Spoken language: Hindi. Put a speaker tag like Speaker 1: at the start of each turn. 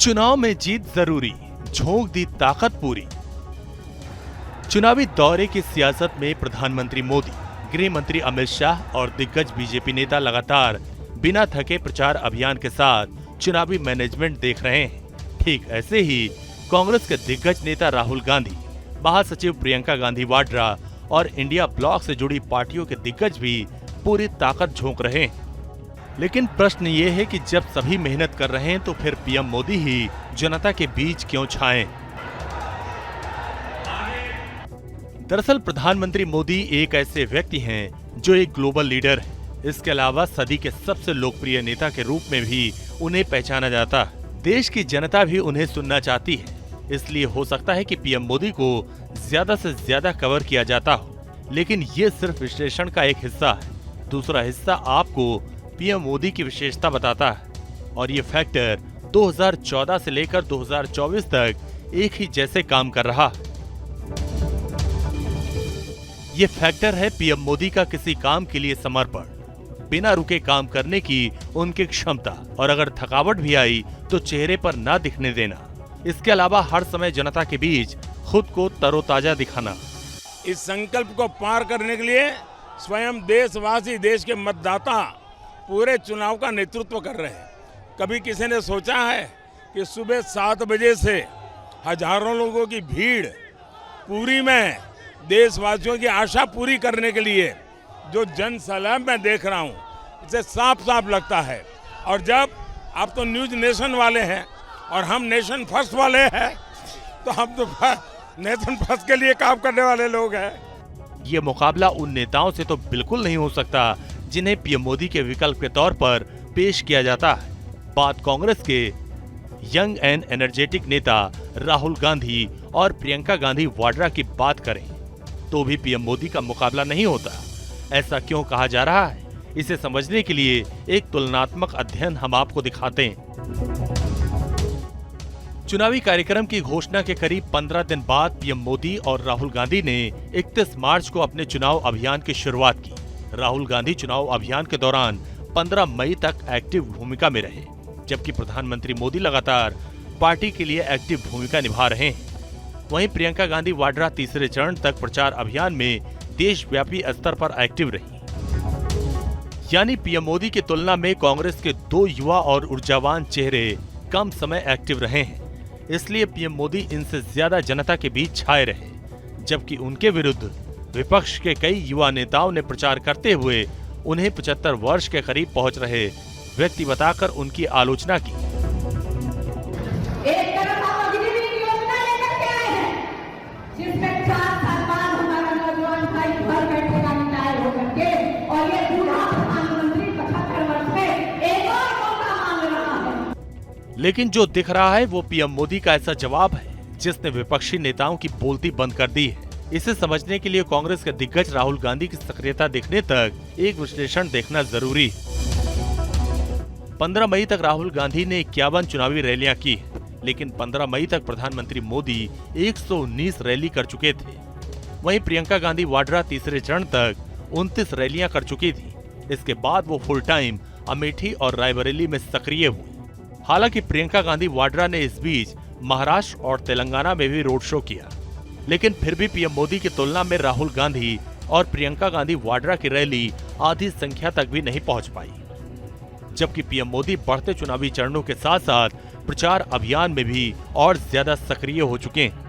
Speaker 1: चुनाव में जीत जरूरी, झोंक दी ताकत पूरी। चुनावी दौरे की सियासत में प्रधानमंत्री मोदी, गृह मंत्री अमित शाह और दिग्गज बीजेपी नेता लगातार बिना थके प्रचार अभियान के साथ चुनावी मैनेजमेंट देख रहे हैं। ठीक ऐसे ही कांग्रेस के दिग्गज नेता राहुल गांधी, महासचिव प्रियंका गांधी वाड्रा और इंडिया ब्लॉक से जुड़ी पार्टियों के दिग्गज भी पूरी ताकत झोंक रहे हैं। लेकिन प्रश्न ये है कि जब सभी मेहनत कर रहे हैं तो फिर पीएम मोदी ही जनता के बीच क्यों छाएं? दरअसल प्रधानमंत्री मोदी एक ऐसे व्यक्ति हैं जो एक ग्लोबल लीडर है। इसके अलावा सदी के सबसे लोकप्रिय नेता के रूप में भी उन्हें पहचाना जाता है। देश की जनता भी उन्हें सुनना चाहती है, इसलिए हो सकता है कि पीएम मोदी को ज्यादा से ज्यादा कवर किया जाता हो। लेकिन ये सिर्फ विश्लेषण का एक हिस्सा है। दूसरा हिस्सा आपको पीएम मोदी की विशेषता बताता है, और ये फैक्टर 2014 से लेकर 2024 तक एक ही जैसे काम कर रहा है। ये फैक्टर है पीएम मोदी का किसी काम के लिए समर्पण, बिना रुके काम करने की उनकी क्षमता, और अगर थकावट भी आई तो चेहरे पर ना दिखने देना। इसके अलावा हर समय जनता के बीच खुद को तरोताजा दिखाना।
Speaker 2: इस संकल्प को पार करने के लिए स्वयं देशवासी, देश के मतदाता पूरे चुनाव का नेतृत्व कर रहे हैं। कभी किसी ने सोचा है कि सुबह 7 बजे से हजारों लोगों की भीड़ पूरी में देशवासियों की आशा पूरी करने के लिए जो जन सैलाब मैं देख रहा हूँ, इसे साफ साफ लगता है। और जब आप तो न्यूज नेशन वाले हैं और हम नेशन फर्स्ट वाले हैं, तो हम तो नेशन फर्स्ट के लिए काम करने वाले लोग हैं।
Speaker 1: ये मुकाबला उन नेताओं से तो बिल्कुल नहीं हो सकता जिन्हें पीएम मोदी के विकल्प के तौर पर पेश किया जाता है। बात कांग्रेस के यंग एंड एनर्जेटिक नेता राहुल गांधी और प्रियंका गांधी वाड्रा की बात करें तो भी पीएम मोदी का मुकाबला नहीं होता। ऐसा क्यों कहा जा रहा है, इसे समझने के लिए एक तुलनात्मक अध्ययन हम आपको दिखाते हैं। चुनावी कार्यक्रम की घोषणा के करीब 15 दिन बाद पीएम मोदी और राहुल गांधी ने 31 मार्च को अपने चुनाव अभियान की शुरुआत की। राहुल गांधी चुनाव अभियान के दौरान 15 मई तक एक्टिव भूमिका में रहे, जबकि प्रधानमंत्री मोदी लगातार पार्टी के लिए एक्टिव भूमिका निभा रहे हैं। वहीं प्रियंका गांधी वाड्रा तीसरे चरण तक प्रचार अभियान में देशव्यापी स्तर पर एक्टिव रही। यानी पीएम मोदी की तुलना में कांग्रेस के 2 युवा और ऊर्जावान चेहरे कम समय एक्टिव रहे हैं, इसलिए पीएम मोदी इनसे ज्यादा जनता के बीच छाए रहे। जबकि उनके विरुद्ध विपक्ष के कई युवा नेताओं ने प्रचार करते हुए उन्हें 75 वर्ष के करीब पहुंच रहे व्यक्ति बताकर उनकी आलोचना की।
Speaker 3: एक तरफ आप अग्निवीर योजना लेकर के आए हैं, जिसमें 4 साल बाद हमारा नौजवान भाई घर बैठेगा रिटायर होकर के, और ये बूढ़ा प्रधानमंत्री 75 वर्ष में एक और मौका मांग रहा है।
Speaker 1: लेकिन जो दिख रहा है वो पीएम मोदी का ऐसा जवाब है जिसने विपक्षी नेताओं की बोलती बंद कर दी है। इसे समझने के लिए कांग्रेस के दिग्गज राहुल गांधी की सक्रियता देखने तक एक विश्लेषण देखना जरूरी है। 15 मई तक राहुल गांधी ने 51 चुनावी रैलियां की, लेकिन 15 मई तक प्रधानमंत्री मोदी 119 रैली कर चुके थे। वहीं प्रियंका गांधी वाड्रा तीसरे चरण तक 29 रैलियां कर चुकी थी। इसके बाद वो फुल टाइम अमेठी और रायबरेली में सक्रिय हुई। हालांकि प्रियंका गांधी वाड्रा ने इस बीच महाराष्ट्र और तेलंगाना में भी रोड शो किया, लेकिन फिर भी पीएम मोदी की तुलना में राहुल गांधी और प्रियंका गांधी वाड्रा की रैली आधी संख्या तक भी नहीं पहुंच पाई। जबकि पीएम मोदी बढ़ते चुनावी चरणों के साथ साथ प्रचार अभियान में भी और ज्यादा सक्रिय हो चुके हैं।